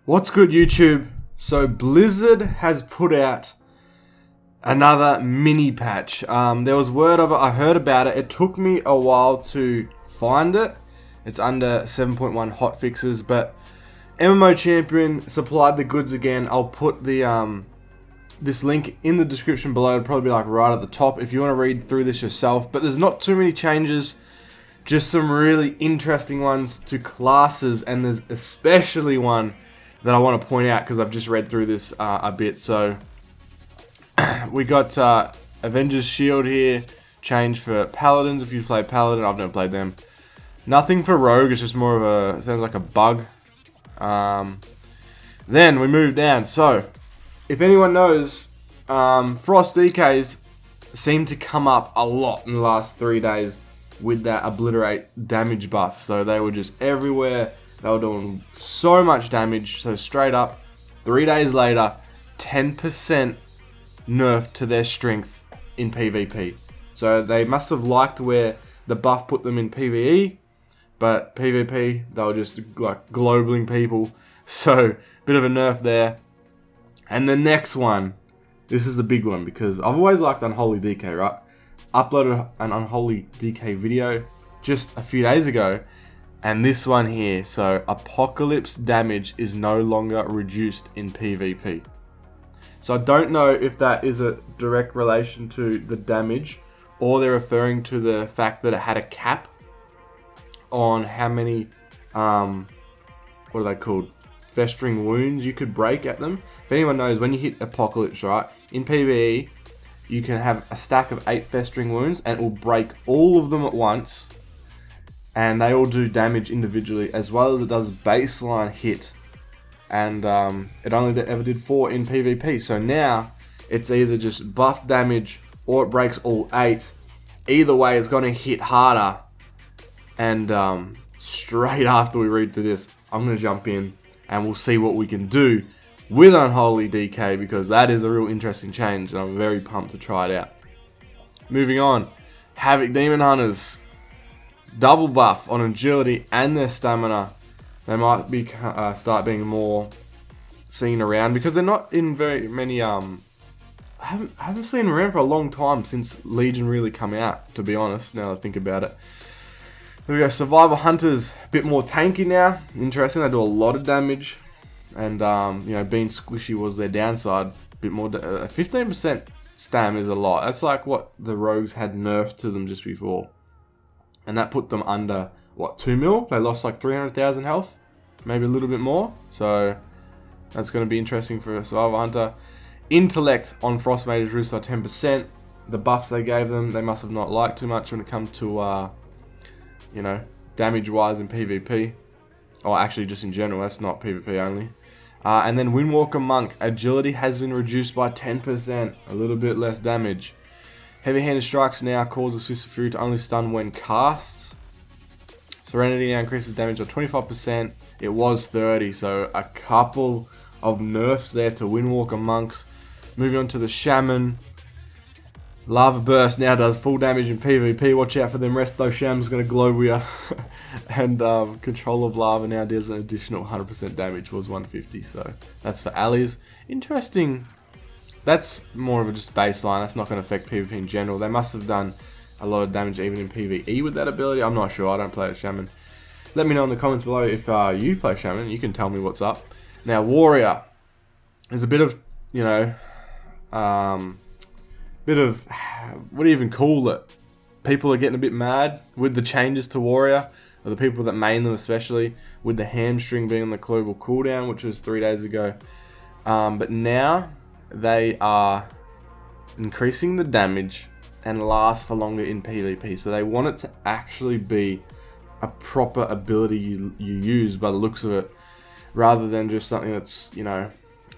What's good, YouTube? So Blizzard has put out another mini patch. There was word of it, I heard about it. It took me a while to find it. It's under 7.1 hotfixes, but MMO Champion supplied the goods again. I'll put the this link in the description below. It'll probably be like right at the top if you want to read through this yourself. But there's not too many changes, just some really interesting ones to classes, and there's especially one that I want to point out because I've just read through this a bit. So we got Avengers Shield here, changed for Paladins. If you play Paladin, I've never played them. Nothing for Rogue, it's just more of a, sounds like a bug. Then we move down. So if anyone knows, Frost DKs seem to come up a lot in the last 3 days with that Obliterate damage buff. So they were just everywhere. They were doing so much damage. So straight up, 3 days later, 10% nerf to their strength in PvP. So they must have liked where the buff put them in PvE, but PvP, they were just like globaling people. So bit of a nerf there. And the next one, this is a big one because I've always liked Unholy DK, right? Uploaded an Unholy DK video just a few days ago. And this one here, so Apocalypse damage is no longer reduced in PvP. So I don't know if that is a direct relation to the damage, or they're referring to the fact that it had a cap on how many, what are they called? Festering wounds you could break at them. If anyone knows, when you hit Apocalypse, right, in PvE, you can have a stack of 8 festering wounds and it will break all of them at once. And they all do damage individually, as well as it does baseline hit. And it only ever did 4 in PvP. So now, it's either just buff damage, or it breaks all 8. Either way, it's going to hit harder. And straight after we read through this, I'm going to jump in, and we'll see what we can do with Unholy DK, because that is a real interesting change, and I'm very pumped to try it out. Moving on, Havoc Demon Hunters. Double buff on agility and their stamina. They might be start being more seen around because they're not in very many. I haven't seen them around for a long time since Legion really come out. To be honest, now that I think about it. There we go. Survivor Hunters, a bit more tanky now. Interesting. They do a lot of damage, and you know, being squishy was their downside. A bit more. 15% stam is a lot. That's like what the Rogues had nerfed to them just before. And that put them under, what, 2 mil? They lost like 300,000 health. Maybe a little bit more. So that's going to be interesting for a Survivor Hunter. Intellect on Frost Mages reduced by 10%. The buffs they gave them, they must have not liked too much when it comes to, you know, damage-wise in PvP. Or actually just in general, that's not PvP only. And then Windwalker Monk. Agility has been reduced by 10%. A little bit less damage. Heavy-handed strikes now causes Fist of Fury to only stun when cast. Serenity now increases damage by 25%. It was 30, so a couple of nerfs there to Windwalker Monks. Moving on to the Shaman. Lava Burst now does full damage in PvP. Watch out for them Resto Shaman's going to glow you. And Control of Lava now does an additional 100% damage. Was 150, so that's for allies. Interesting. That's more of a just baseline. That's not going to affect PvP in general. They must have done a lot of damage even in PvE with that ability. I'm not sure. I don't play a Shaman. Let me know in the comments below if you play Shaman. You can tell me what's up. Now, Warrior. There's a bit of, you know, what do you even call it? People are getting a bit mad with the changes to Warrior. Or the people that main them especially. With the hamstring being on the global cooldown, which was 3 days ago. But now they are increasing the damage and last for longer in PvP. So they want it to actually be a proper ability you use by the looks of it, rather than just something that's, you know,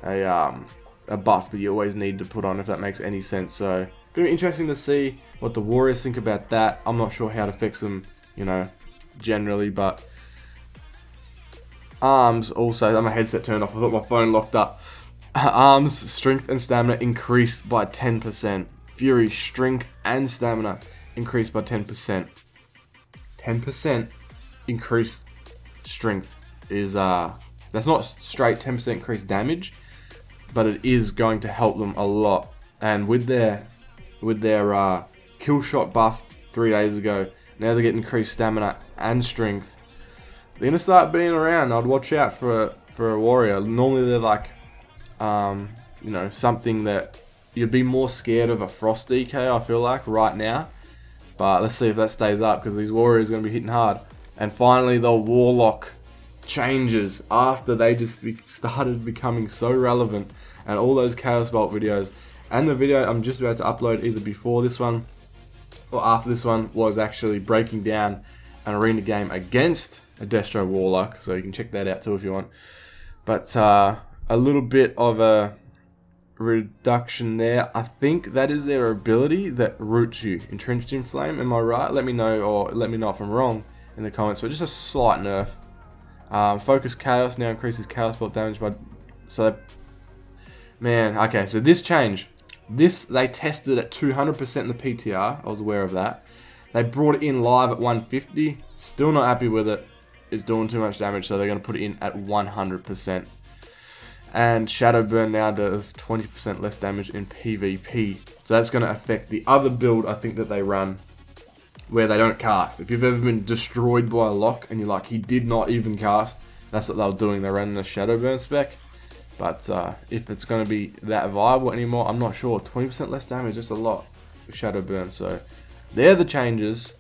a buff that you always need to put on, if that makes any sense. So it's going to be interesting to see what the Warriors think about that. I'm not sure how it affects them, you know, generally, but arms also. My headset turned off. I thought my phone locked up. Arms, strength and stamina increased by 10%. Fury, strength and stamina increased by 10%. 10% increased strength is That's not straight 10% increased damage, but it is going to help them a lot. And with their kill shot buff 3 days ago, now they get increased stamina and strength. They're gonna start being around. I'd watch out for a warrior. Normally they're like, you know, something that you'd be more scared of a frost DK. I feel like right now, but let's see if that stays up because these warriors are gonna be hitting hard. And finally, the warlock changes after they just started becoming so relevant, and all those Chaos Bolt videos and the video I'm just about to upload either before this one or after this one was actually breaking down an arena game against a Destro Warlock, so you can check that out too if you want. But a little bit of a reduction there. I think that is their ability that roots you. Entrenched in Flame, am I right? Let me know, or let me know if I'm wrong in the comments, but just a slight nerf. Focus Chaos now increases Chaos Bolt damage by... So, man, okay, so this change. This, they tested at 200% in the PTR. I was aware of that. They brought it in live at 150. Still not happy with it. It's doing too much damage, so they're going to put it in at 100%. And Shadow Burn now does 20% less damage in PvP. So that's going to affect the other build, I think, that they run, where they don't cast. If you've ever been destroyed by a lock and you're like, he did not even cast, that's what they were doing. They're running the Shadow Burn spec. But if it's going to be that viable anymore, I'm not sure. 20% less damage, that's a lot with Shadow Burn. So they're the changes.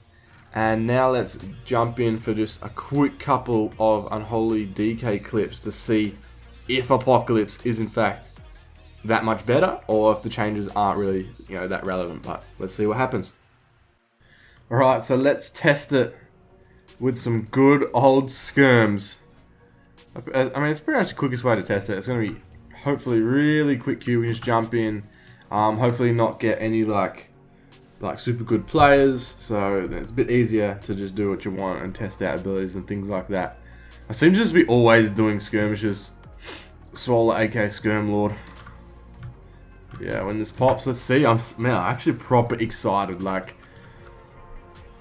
And now let's jump in for just a quick couple of Unholy DK clips to see if Apocalypse is in fact that much better, or if the changes aren't really, you know, that relevant. But let's see what happens. Alright, so let's test it with some good old skirms. I mean, it's pretty much the quickest way to test it. It's going to be hopefully really quick queue. We just jump in. Hopefully not get any like super good players. So it's a bit easier to just do what you want and test out abilities and things like that. I seem to just be always doing skirmishes. Swola, aka Skirm Lord. Yeah, when this pops, let's see. I'm actually proper excited. Like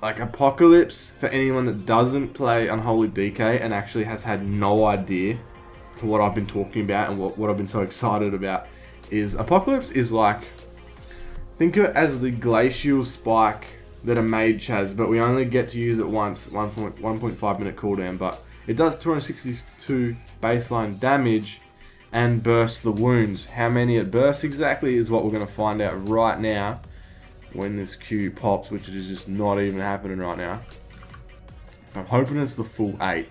Apocalypse, for anyone that doesn't play Unholy DK and actually has had no idea to what I've been talking about and what I've been so excited about, is Apocalypse is like, think of it as the glacial spike that a mage has, but we only get to use it once, 1.5 minute cooldown, but it does 262 baseline damage and bursts the wounds. How many it bursts exactly is what we're going to find out right now when this Q pops, which is just not even happening right now. I'm hoping it's the full 8.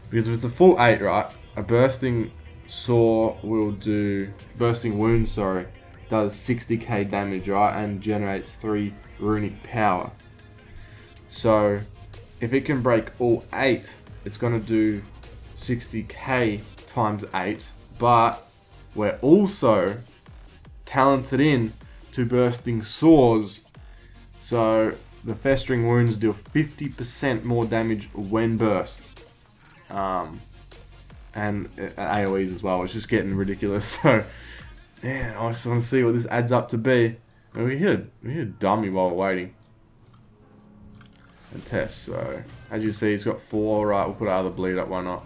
Because if it's the full 8, right, a bursting wound, sorry, does 60k damage, right, and generates 3 runic power. So if it can break all 8, it's going to do 60k times 8, but we're also talented in to bursting sores, so the festering wounds deal 50% more damage when burst, and AoEs as well. It's just getting ridiculous. So man, I just want to see what this adds up to be. And we hit a dummy while we're waiting and test. So as you see, he's got 4. Right, we'll put our other bleed up, why not?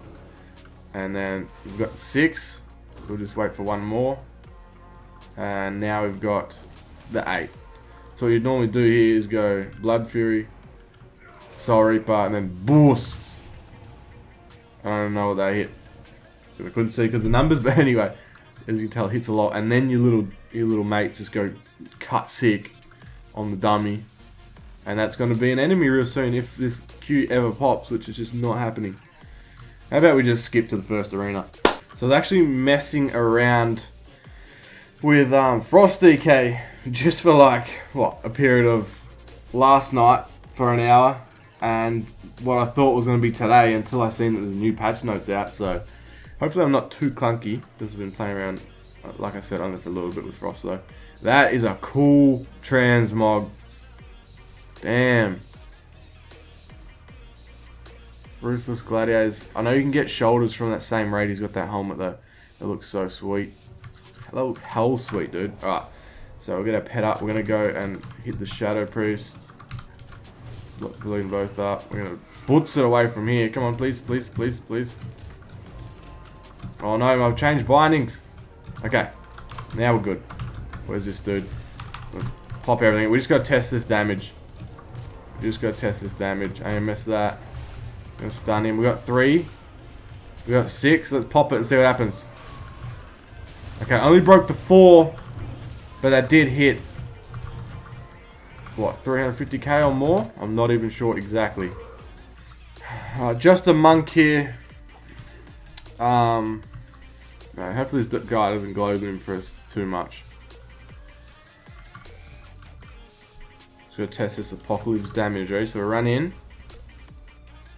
And then we've got 6, so we'll just wait for one more. And now we've got the 8. So what you'd normally do here is go Blood Fury, Soul Reaper, and then boost. I don't know what they hit. I couldn't see because the numbers, but anyway, as you can tell, it hits a lot. And then your little mate just go cut sick on the dummy, and that's going to be an enemy real soon if this Q ever pops, which is just not happening. How about we just skip to the first arena? So I was actually messing around with Frost DK just for like, what, a period of last night for an hour, and what I thought was going to be today, until I seen that there's new patch notes out. So hopefully I'm not too clunky, because I've been playing around, like I said, only for a little bit with Frost though. That is a cool transmog. Damn. Ruthless Gladiators. I know you can get shoulders from that same raid. He's got that helmet though. It looks so sweet. Hello, hell sweet, dude. Alright. So we're going to pet up. We're going to go and hit the Shadow Priest. Bleeding both up. We're going to boots it away from here. Come on, please, please, please, please. Oh no, I've changed bindings. Okay, now we're good. Where's this dude? Let's pop everything. We just gotta test this damage. I ain't gonna miss that. Gonna stun him. We got 3. We got 6. Let's pop it and see what happens. Okay, I only broke the 4, but that did hit. What, 350k or more? I'm not even sure exactly. Just a monk here. No, hopefully this guy doesn't glow him for us too much. Just gonna test this apocalypse damage, right? So we run in.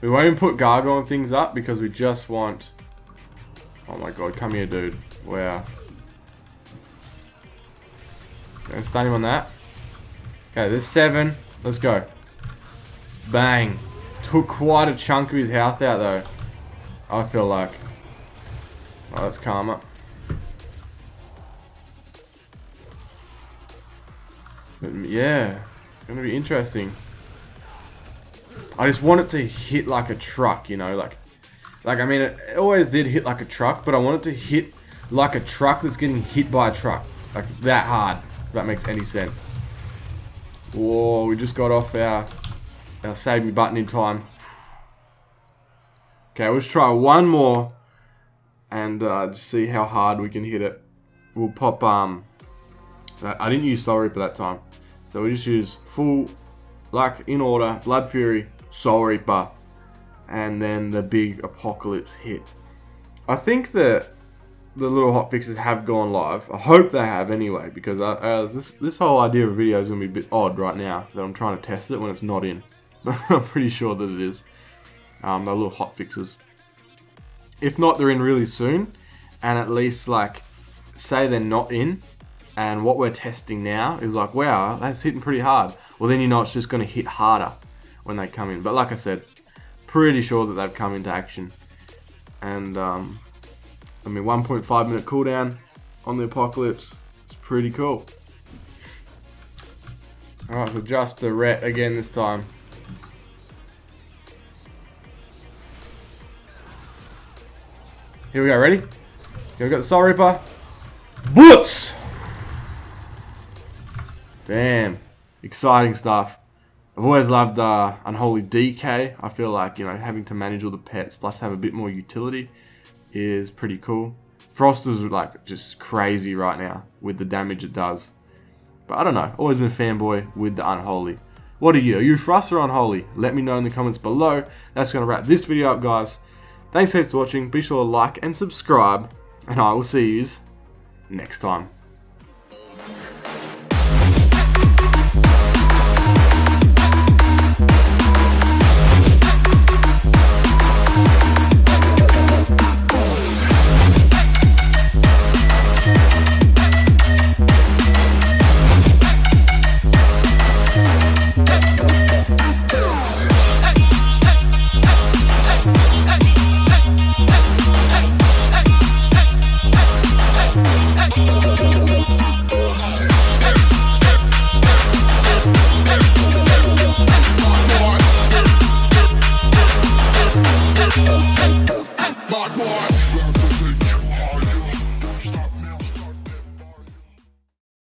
We won't even put gargoyle things up because we just want. Oh my god, come here, dude. Wow. Gonna stun him on that. Okay, there's 7. Let's go. Bang. Took quite a chunk of his health out though. I feel like. Oh, that's karma. But yeah, gonna be interesting. I just want it to hit like a truck, you know, like I mean, it always did hit like a truck, but I want it to hit like a truck that's getting hit by a truck, like that hard. If that makes any sense. Whoa, we just got off our save me button in time. Okay, let's try one more and just see how hard we can hit it. We'll pop, I didn't use Soul Reaper that time. So we just use full, like in order, Blood Fury, Soul Reaper, and then the big Apocalypse hit. I think that the little hotfixes have gone live. I hope they have anyway, because this whole idea of a video is going to be a bit odd right now that I'm trying to test it when it's not in. But I'm pretty sure that it is. The little hotfixes. If not, they're in really soon, and at least like say they're not in, and what we're testing now is like, wow, that's hitting pretty hard. Well, then you know it's just going to hit harder when they come in. But like I said, pretty sure that they've come into action. And I mean, 1.5 minute cooldown on the Apocalypse. It's pretty cool. Alright, so just the ret again this time. Here we go, ready? Here we got the Soul Reaper. Boots! Damn. Exciting stuff. I've always loved Unholy DK. I feel like, you know, having to manage all the pets plus have a bit more utility is pretty cool. Frost is like just crazy right now with the damage it does. But I don't know. Always been a fanboy with the Unholy. What are you? Are you Frost or Unholy? Let me know in the comments below. That's going to wrap this video up, guys. Thanks for watching. Be sure to like and subscribe. And I will see you next time.